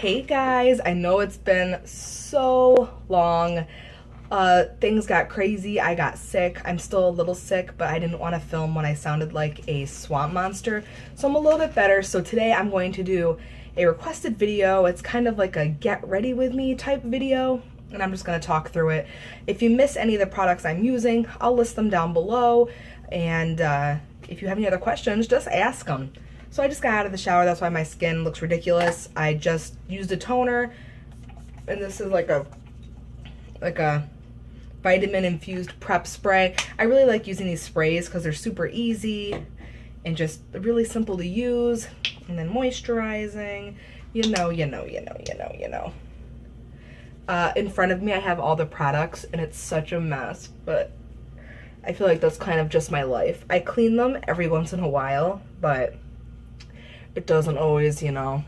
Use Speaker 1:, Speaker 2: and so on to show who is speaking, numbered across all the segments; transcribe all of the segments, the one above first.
Speaker 1: Hey guys, I know it's been so long. Things got crazy. I got sick. I'm still a little sick, but I didn't want to film when I sounded like a swamp monster. So I'm a little bit better. So today I'm going to do a requested video. It's kind of like a get ready with me type video, and I'm just going to talk through it. If you miss any of the products I'm using, I'll list them down below. And if you have any other questions, just ask them. So I just got out of the shower, that's why my skin looks ridiculous. I just used a toner, and this is like a vitamin infused prep spray. I really like using these sprays because they're super easy and just really simple to use. And then moisturizing, you know. In front of me I have all the products and it's such a mess, but I feel like that's kind of just my life. I clean them every once in a while, but it doesn't always, you know,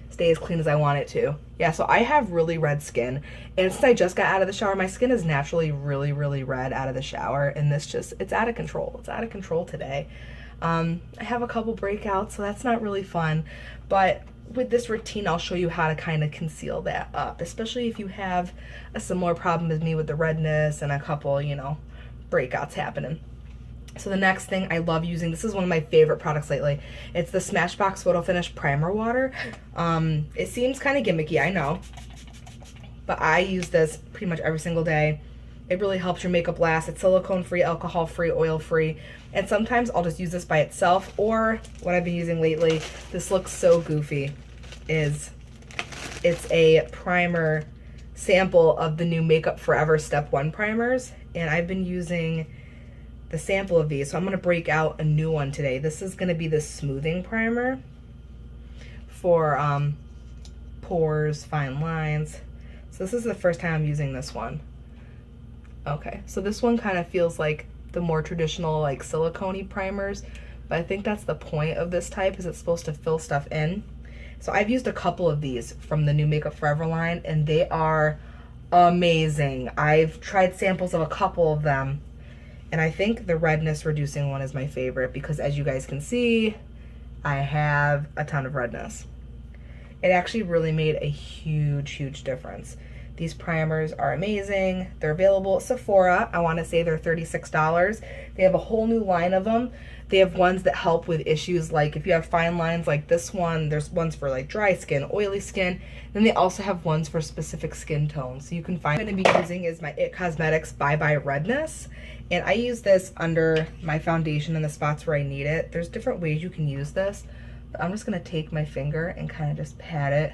Speaker 1: stay as clean as I want it to. Yeah, so I have really red skin, and since I just got out of the shower, my skin is naturally really red out of the shower, and it's out of control. It's out of control today. I have a couple breakouts, so that's not really fun, but with this routine, I'll show you how to kind of conceal that up, especially if you have a similar problem as me with the redness and a couple, you know, breakouts happening. So the next thing I love using, this is one of my favorite products lately. It's the Smashbox Photo Finish Primer Water. It seems kind of gimmicky, I know, but I use this pretty much every single day. It really helps your makeup last. It's silicone-free, alcohol-free, oil-free, and sometimes I'll just use this by itself, or what I've been using lately, this looks so goofy, it's a primer sample of the new Makeup Forever Step 1 primers, and I've been using the sample of these, so I'm going to break out a new one today. This is going to be the smoothing primer for pores, fine lines. So this is the first time I'm using this one. Okay, so this one kind of feels like the more traditional like silicone-y primers, but I think that's the point of this type, is it's supposed to fill stuff in. So I've used a couple of these from the new Makeup Forever line, and they are amazing. I've tried samples of a couple of them, and I think the redness reducing one is my favorite because, as you guys can see, I have a ton of redness. It actually really made a huge difference. These primers are amazing. They're available at Sephora. I want to say they're $36. They have a whole new line of them. They have ones that help with issues like if you have fine lines like this one, there's ones for like dry skin, oily skin. Then they also have ones for specific skin tones. So you can find, what I'm going to be using is my IT Cosmetics Bye Bye Redness. And I use this under my foundation in the spots where I need it. There's different ways you can use this, but I'm just going to take my finger and kind of just pat it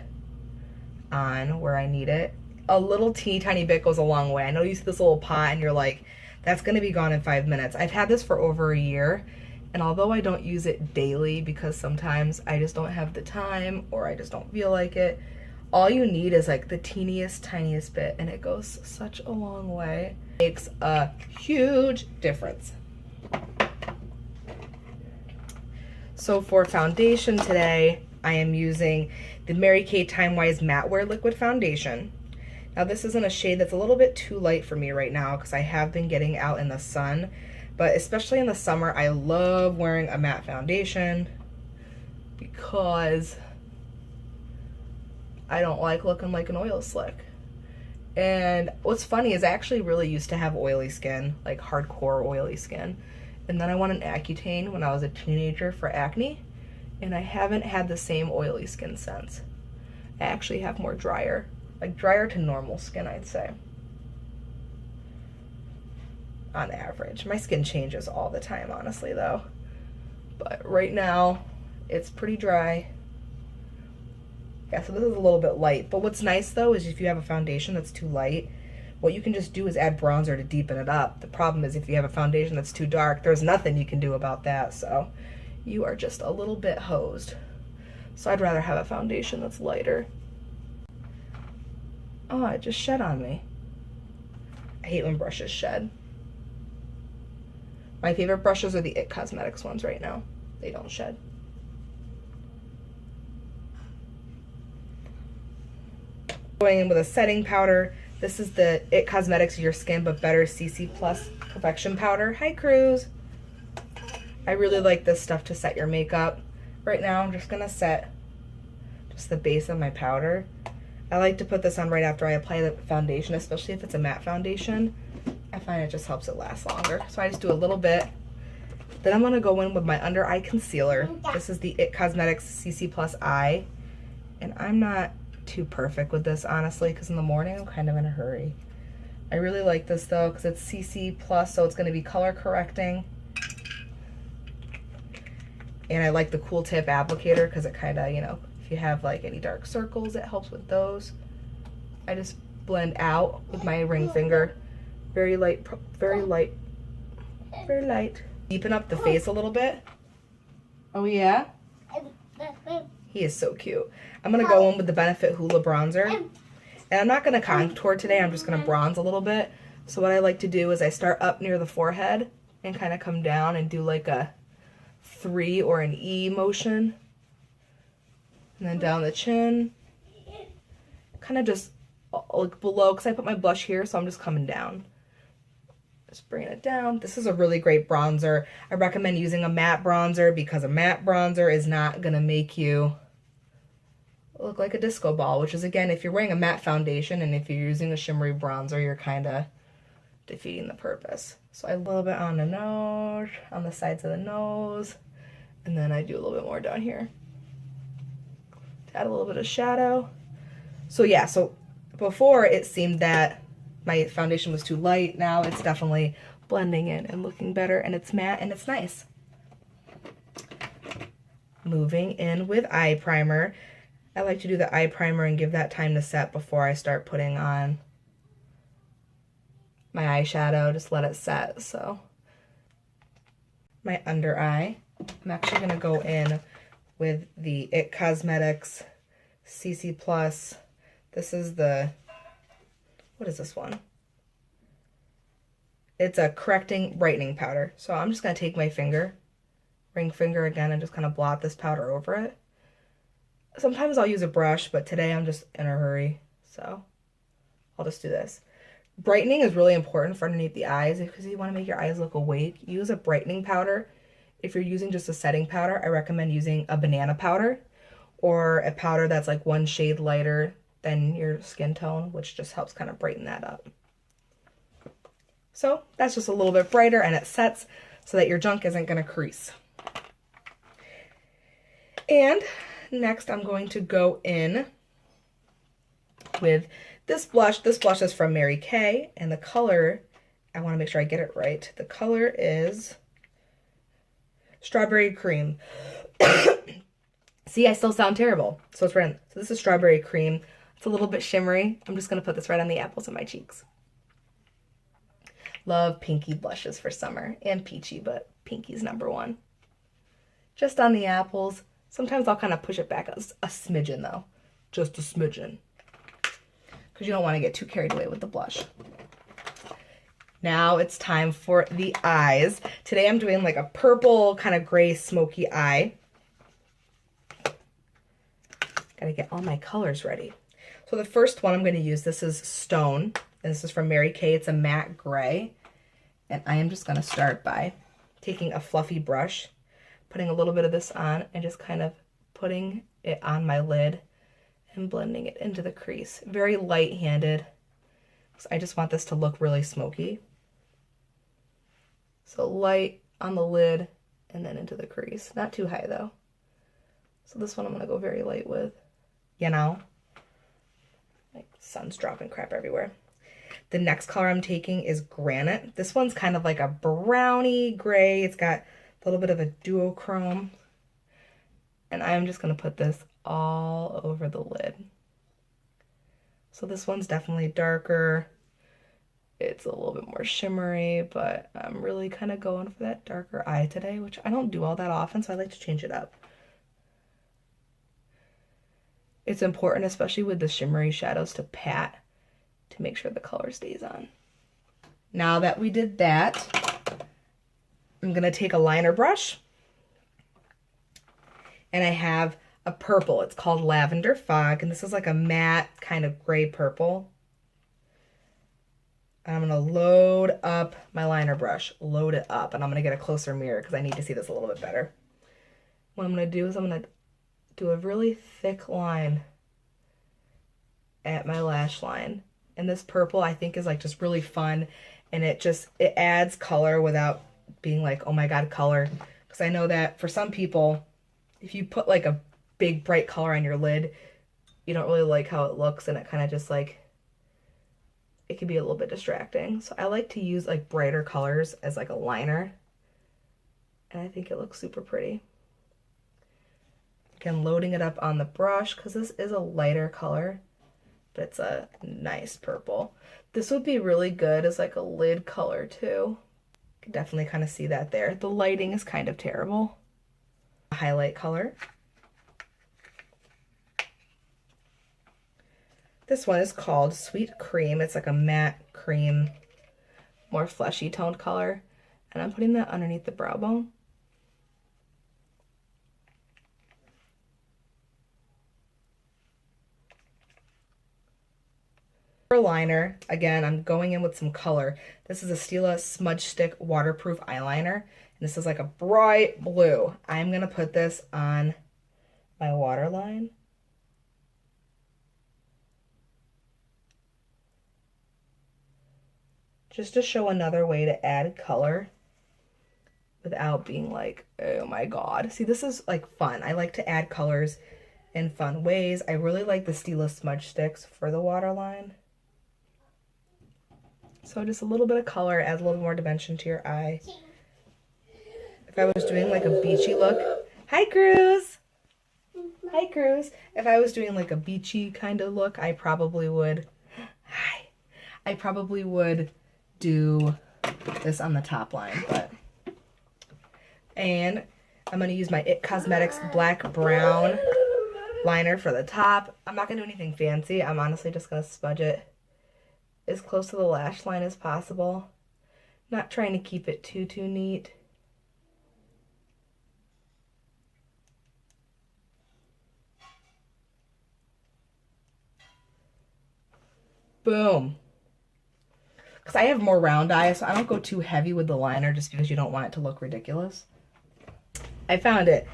Speaker 1: on where I need it. A little teeny tiny bit goes a long way. I know you see this little pot and you're like, that's going to be gone in 5 minutes. I've had this for over a year, and although I don't use it daily because sometimes I just don't have the time or I just don't feel like it, all you need is like the teeniest, tiniest bit, and it goes such a long way. It makes a huge difference. So for foundation today, I am using the Mary Kay Time Wise Matte Wear Liquid Foundation. Now this is in a shade that's a little bit too light for me right now because I have been getting out in the sun, but especially in the summer, I love wearing a matte foundation because I don't like looking like an oil slick. And what's funny is I actually really used to have oily skin, like hardcore oily skin. And then I won an Accutane when I was a teenager for acne, and I haven't had the same oily skin since. I actually have more drier to normal skin, I'd say. On average. My skin changes all the time, honestly, though. But right now, it's pretty dry. Yeah, so this is a little bit light. But what's nice, though, is if you have a foundation that's too light, what you can just do is add bronzer to deepen it up. The problem is if you have a foundation that's too dark, there's nothing you can do about that. So you are just a little bit hosed. So I'd rather have a foundation that's lighter. Oh, it just shed on me. I hate when brushes shed. My favorite brushes are the IT Cosmetics ones right now. They don't shed. Going in with a setting powder. This is the IT Cosmetics Your Skin But Better CC Plus Perfection Powder. Hi, Cruz. I really like this stuff to set your makeup. Right now, I'm just gonna set helps the base of my powder. I like to put this on right after I apply the foundation, especially if it's a matte foundation. I find it just helps it last longer. So I just do a little bit. Then I'm going to go in with my under eye concealer. This is the IT Cosmetics CC Plus Eye. And I'm not too perfect with this, honestly, because in the morning I'm kind of in a hurry. I really like this though because it's CC Plus, so it's going to be color correcting. And I like the cool tip applicator because it kind of, you know, if you have like any dark circles, it helps with those. I just blend out with my ring finger. Very light, very light, very light. Deepen up the face a little bit. Oh yeah? He is so cute. I'm going to go in with the Benefit Hoola bronzer. And I'm not going to contour today, I'm just going to bronze a little bit. So what I like to do is I start up near the forehead and kind of come down and do like a 3 or an E motion. And then down the chin. Kind of just like below, because I put my blush here, so I'm just coming down. Just bringing it down. This is a really great bronzer. I recommend using a matte bronzer because a matte bronzer is not going to make you look like a disco ball, which is, again, if you're wearing a matte foundation and if you're using a shimmery bronzer, you're kind of defeating the purpose. So I a little bit on the nose, on the sides of the nose, and then I do a little bit more down here to add a little bit of shadow. So yeah, so before it seemed that my foundation was too light. Now it's definitely blending in and looking better, and it's matte and it's nice. Moving in with eye primer. I like to do the eye primer and give that time to set before I start putting on my eyeshadow. Just let it set. So my under eye, I'm actually going to go in with the IT Cosmetics CC Plus. This is the, what is this one? It's a correcting brightening powder. So I'm just going to take my finger, ring finger again, and just kind of blot this powder over it. Sometimes I'll use a brush, but today I'm just in a hurry, so I'll just do this. Brightening is really important for underneath the eyes because you want to make your eyes look awake. Use a brightening powder. If you're using just a setting powder, I recommend using a banana powder or a powder that's like one shade lighter than your skin tone, which just helps kind of brighten that up. So that's just a little bit brighter, and it sets so that your junk isn't going to crease. And next I'm going to go in with this blush. This blush is from Mary Kay, and the color, I want to make sure I get it right. The color is Strawberry Cream. See, I still sound terrible. So it's right. So this is Strawberry Cream. It's a little bit shimmery. I'm just going to put this right on the apples of my cheeks. Love pinky blushes for summer, and peachy, but pinky's #1. Just on the apples. Sometimes I'll kind of push it back a smidgen though. Just a smidgen. Because you don't want to get too carried away with the blush. Now it's time for the eyes. Today I'm doing like a purple kind of gray smoky eye. Gotta get all my colors ready. So the first one I'm going to use, this is Stone. And this is from Mary Kay. It's a matte gray. And I am just going to start by taking a fluffy brush, putting a little bit of this on, and just kind of putting it on my lid and blending it into the crease. Very light-handed. So I just want this to look really smoky. So light on the lid and then into the crease. Not too high though. So this one I'm going to go very light with. You know? Like sun's dropping crap everywhere. The next color I'm taking is Granite. This one's kind of like a browny gray. It's got a little bit of a duochrome. And I'm just going to put this all over the lid. So this one's definitely darker. It's a little bit more shimmery, but I'm really kind of going for that darker eye today, which I don't do all that often, so I like to change it up. It's important, especially with the shimmery shadows, to pat to make sure the color stays on. Now that we did that, I'm going to take a liner brush, and I have a purple. It's called Lavender Fog, and this is like a matte kind of gray purple. And I'm going to load up my liner brush, load it up, and I'm going to get a closer mirror because I need to see this a little bit better. What I'm going to do is I'm going to do a really thick line at my lash line. And this purple I think is like just really fun, and it adds color without being like, oh my god, color. Because I know that for some people, if you put like a big bright color on your lid, you don't really like how it looks, and it kind of just like, it can be a little bit distracting. So I like to use like brighter colors as like a liner, and I think it looks super pretty. Again, loading it up on the brush because this is a lighter color, but it's a nice purple. This would be really good as like a lid color too. You can definitely kind of see that there. The lighting is kind of terrible. Highlight color. This one is called Sweet Cream. It's like a matte cream, more fleshy toned color. And I'm putting that underneath the brow bone. For liner, again, I'm going in with some color. This is a Stila Smudge Stick Waterproof Eyeliner. And this is like a bright blue. I'm going to put this on my waterline. Just to show another way to add color without being like, oh my god. See, this is like fun. I like to add colors in fun ways. I really like the Stila Smudge Sticks for the waterline. So just a little bit of color adds a little more dimension to your eye. If I was doing like a beachy look, hi Cruz! Hi Cruz! If I was doing like a beachy kind of look, I probably would, hi! I probably would do this on the top line, and I'm going to use my IT Cosmetics Black Brown liner for the top. I'm not going to do anything fancy. I'm honestly just going to smudge it as close to the lash line as possible. Not trying to keep it too neat. Boom. Because I have more round eyes, so I don't go too heavy with the liner just because you don't want it to look ridiculous. I found it.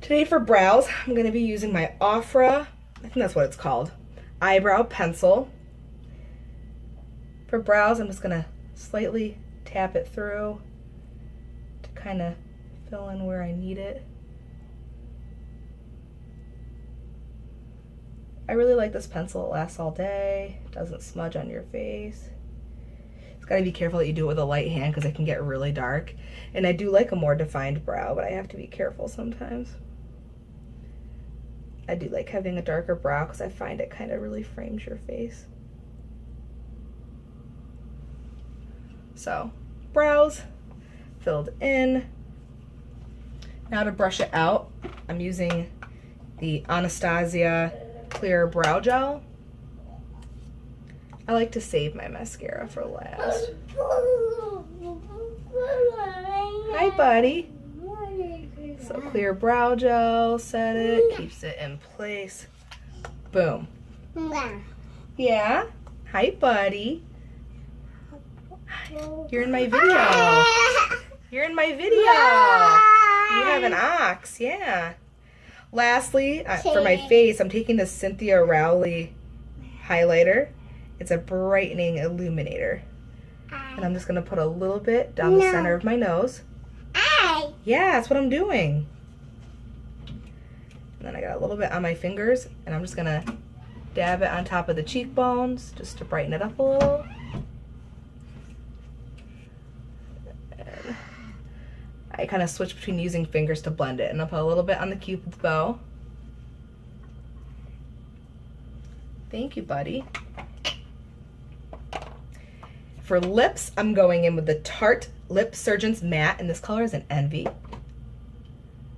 Speaker 1: Today for brows, I'm going to be using my Ofra, I think that's what it's called, eyebrow pencil. For brows, I'm just going to slightly tap it through to kind of fill in where I need it. I really like this pencil. It lasts all day. It doesn't smudge on your face. It's got to be careful that you do it with a light hand because it can get really dark. And I do like a more defined brow, but I have to be careful sometimes. I do like having a darker brow because I find it kind of really frames your face. So, brows filled in. Now to brush it out, I'm using the Anastasia Clear Brow Gel. I like to save my mascara for last. Hi, buddy. So clear brow gel, set it, keeps it in place. Boom. Yeah? Hi, buddy. You're in my video. You're in my video. You have an ox, yeah. Lastly, for my face, I'm taking the Cynthia Rowley highlighter. It's a brightening illuminator. And I'm just going to put a little bit down the center of my nose. Yeah, that's what I'm doing. And then I got a little bit on my fingers, and I'm just going to dab it on top of the cheekbones just to brighten it up a little. And I kind of switch between using fingers to blend it, and I'll put a little bit on the Cupid's bow. Thank you, buddy. For lips, I'm going in with the Tarte Lip Surgeons Matte, and this color is an Envy.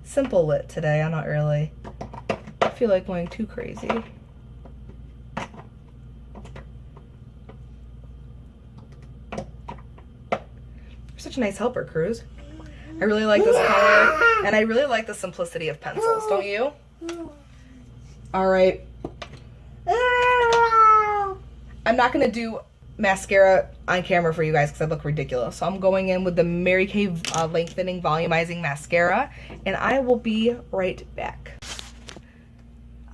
Speaker 1: Simple lit today. I'm not really, I feel like going too crazy. You're such a nice helper, Cruz. I really like this color, and I really like the simplicity of pencils, don't you? All right. I'm not going to do mascara on camera for you guys because I look ridiculous. So I'm going in with the Mary Kay Lengthening Volumizing Mascara, and I will be right back.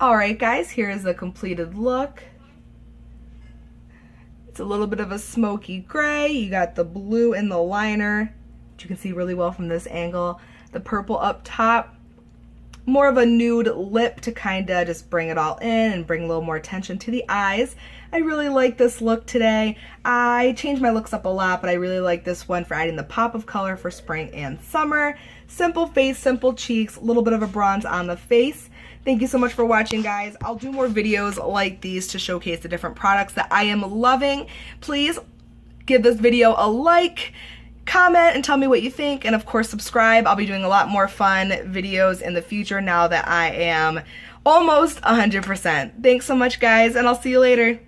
Speaker 1: Alright guys, here is the completed look. It's a little bit of a smoky gray. You got the blue in the liner, which you can see really well from this angle. The purple up top. More of a nude lip to kind of just bring it all in and bring a little more attention to the eyes. I really like this look today. I change my looks up a lot, but I really like this one for adding the pop of color for spring and summer. Simple face, simple cheeks, a little bit of a bronze on the face. Thank you so much for watching, guys. I'll do more videos like these to showcase the different products that I am loving. Please give this video a like, comment, and tell me what you think, and of course subscribe. I'll be doing a lot more fun videos in the future now that I am almost 100%. Thanks so much, guys, and I'll see you later.